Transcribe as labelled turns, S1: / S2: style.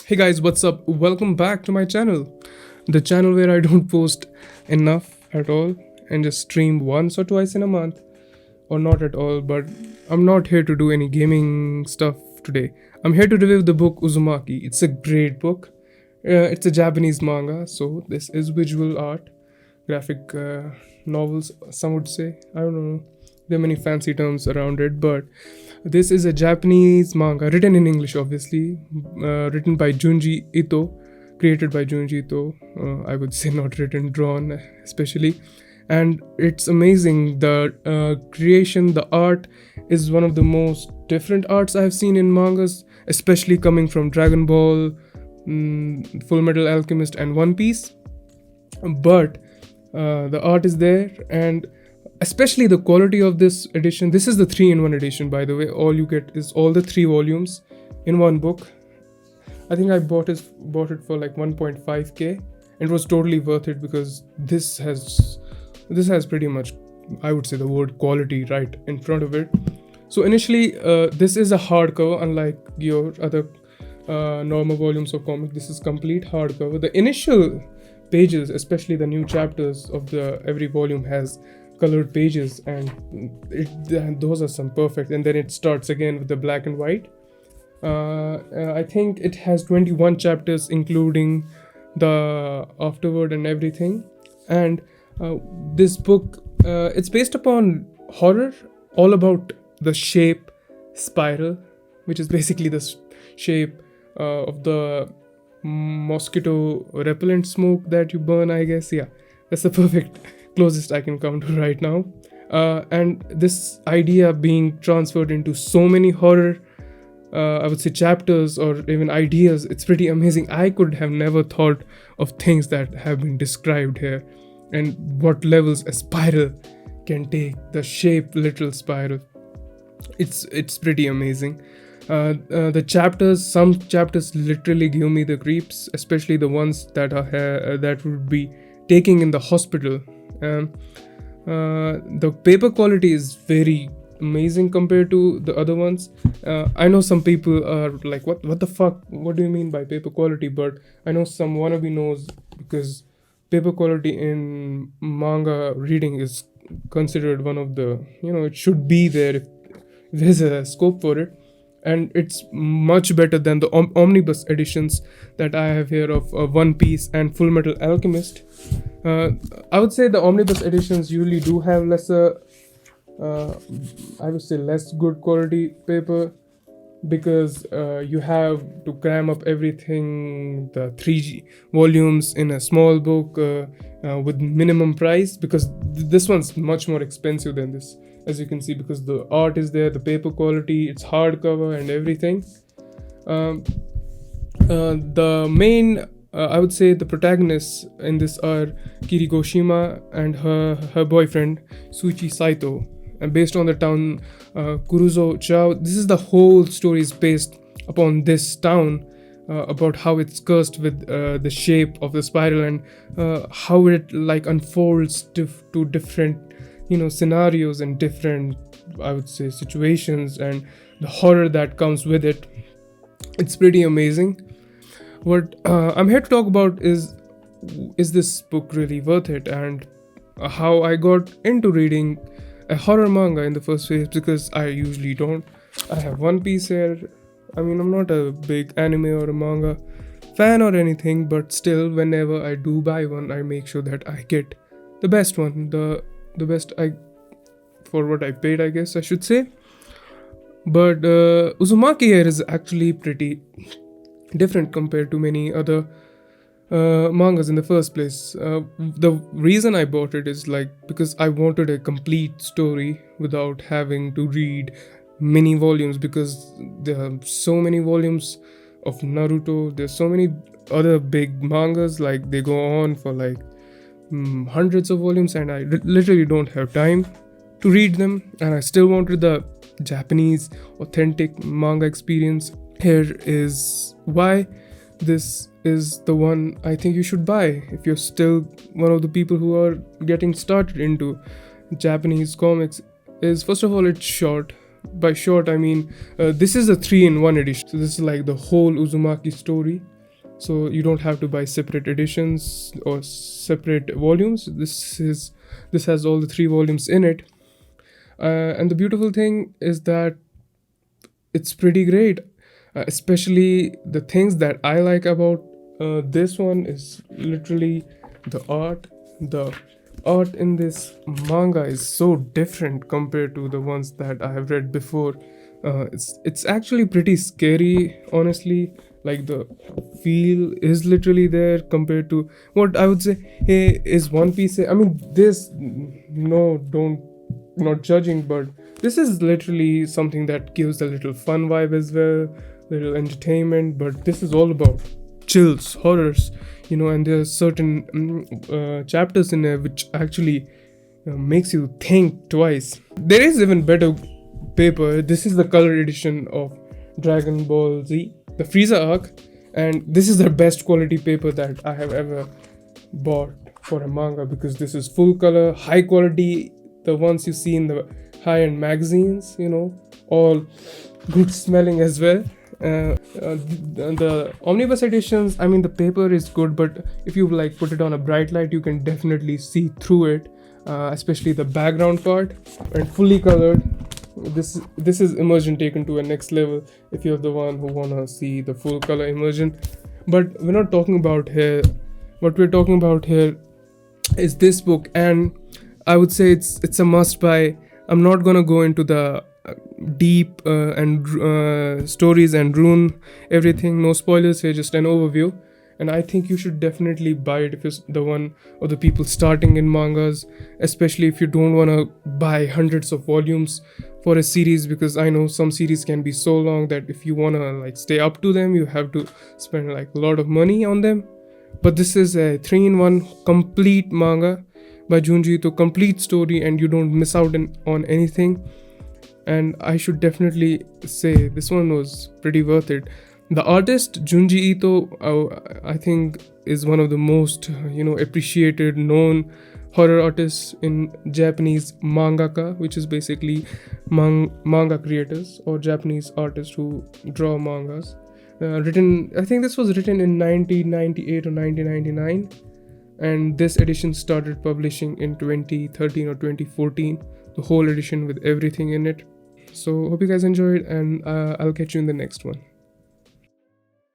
S1: Hey guys, what's up? Welcome back to my channel. The channel where I don't post enough at all and just stream once or twice in a month, or not at all. But I'm not here to do any gaming stuff today. I'm here to review the book Uzumaki. It's a great book. It's a Japanese manga, so this is visual art, graphic novels, some would say. I don't know. There are many fancy terms around it, but this is a Japanese manga written in English, obviously, written by Junji Ito, created by Junji Ito. I would say not written, drawn, especially. And it's amazing. The creation, the art is one of the most different arts I've seen in mangas, especially coming from Dragon Ball, Full Metal Alchemist, and One Piece. But the art is there, and especially the quality of this edition. This is the 3-in-1 edition, by the way. All you get is all the 3 volumes in one book. I think I bought it for like 1.5k. It was totally worth it because this has pretty much, I would say, the word quality right in front of it. So initially, this is a hardcover, unlike your other normal volumes of comic. This is complete hardcover. The initial pages, especially the new chapters of the every volume, has colored pages, and those are some perfect. And then it starts again with the black and white. I think it has 21 chapters, including the afterword and everything. And this book, it's based upon horror, all about the shape spiral, which is basically the shape of the mosquito repellent smoke that you burn, I guess. Yeah, that's the perfect closest I can come to right now. And this idea being transferred into so many horror, I would say, chapters or even ideas, it's pretty amazing. I could have never thought of things that have been described here, and what levels a spiral can take, the shape literal spiral. It's pretty amazing. The chapters, some chapters literally give me the creeps, especially the ones that are that would be taking in the hospital. The paper quality is very amazing compared to the other ones. I know some people are like, what the fuck, what do you mean by paper quality? But I know some wannabe knows, because paper quality in manga reading is considered one of the, it should be there if there's a scope for it. And it's much better than the omnibus editions that I have here of One Piece and Full Metal Alchemist. I would say the omnibus editions usually do have lesser, I would say, less good quality paper, because you have to cram up everything, the 3 volumes in a small book with minimum price, because this one's much more expensive than this, as you can see, because the art is there, the paper quality, it's hardcover and everything. The main, I would say, the protagonists in this are Kirigoshima and her boyfriend Suichi Saito, and based on the town Kuruzo Chao. This is the whole story is based upon this town, about how it's cursed with the shape of the spiral, and how it like unfolds to different scenarios and different, I would say, situations, and the horror that comes with it. It's pretty amazing. What I'm here to talk about is this book really worth it, and how I got into reading a horror manga in the first place, because I usually don't. I have One Piece here. I mean, I'm not a big anime or a manga fan or anything, but still, whenever I do buy one, I make sure that I get the best one, the best for what I paid, I guess I should say. But Uzumaki here is actually pretty different compared to many other mangas in the first place. The reason I bought it is because I wanted a complete story without having to read many volumes, because there are so many volumes of Naruto. There's so many other big mangas, like they go on for hundreds of volumes, and I literally don't have time to read them, and I still wanted the Japanese authentic manga experience. Here is why this is the one I think you should buy if you're still one of the people who are getting started into Japanese comics. Is, first of all, it's short. by short, I mean this is a 3-in-1 edition. So this is like the whole Uzumaki story. So you don't have to buy separate editions or separate volumes. This has all the 3 volumes in it. And the beautiful thing is that it's pretty great. Especially the things that I like about this one is literally the art. The art in this manga is so different compared to the ones that I have read before. It's actually pretty scary, honestly. Like the feel is literally there compared to what I would say. Hey, is One Piece? I mean, this no, don't, not judging, but this is literally something that gives a little fun vibe as well, little entertainment. But this is all about chills, horrors, and there are certain chapters in there which actually makes you think twice. There is even better paper. This is the color edition of Dragon Ball Z, the Frieza arc, and this is the best quality paper that I have ever bought for a manga, because this is full color, high quality, the ones you see in the high-end magazines, all good smelling as well. The omnibus editions, I mean, the paper is good, but if you like put it on a bright light, you can definitely see through it, especially the background part. And fully colored, this is immersion taken to a next level if you're the one who wanna see the full color immersion. But we're not talking about here. What we're talking about here is this book, and I would say it's a must buy. I'm not gonna go into the deep and stories and ruin everything. No spoilers here, just an overview. And I think you should definitely buy it if you're the one or the people starting in mangas, especially if you don't want to buy hundreds of volumes for a series, because I know some series can be so long that if you want to like stay up to them, you have to spend like a lot of money on them. But this is a 3-in-1 complete manga by Junji, to complete story, and you don't miss out on anything. And I should definitely say this one was pretty worth it. The artist Junji Ito, I think, is one of the most appreciated, known horror artists in Japanese mangaka, which is basically manga creators or Japanese artists who draw mangas. I think this was written in 1998 or 1999, and this edition started publishing in 2013 or 2014, the whole edition with everything in it. So hope you guys enjoyed, and I'll catch you in the next one.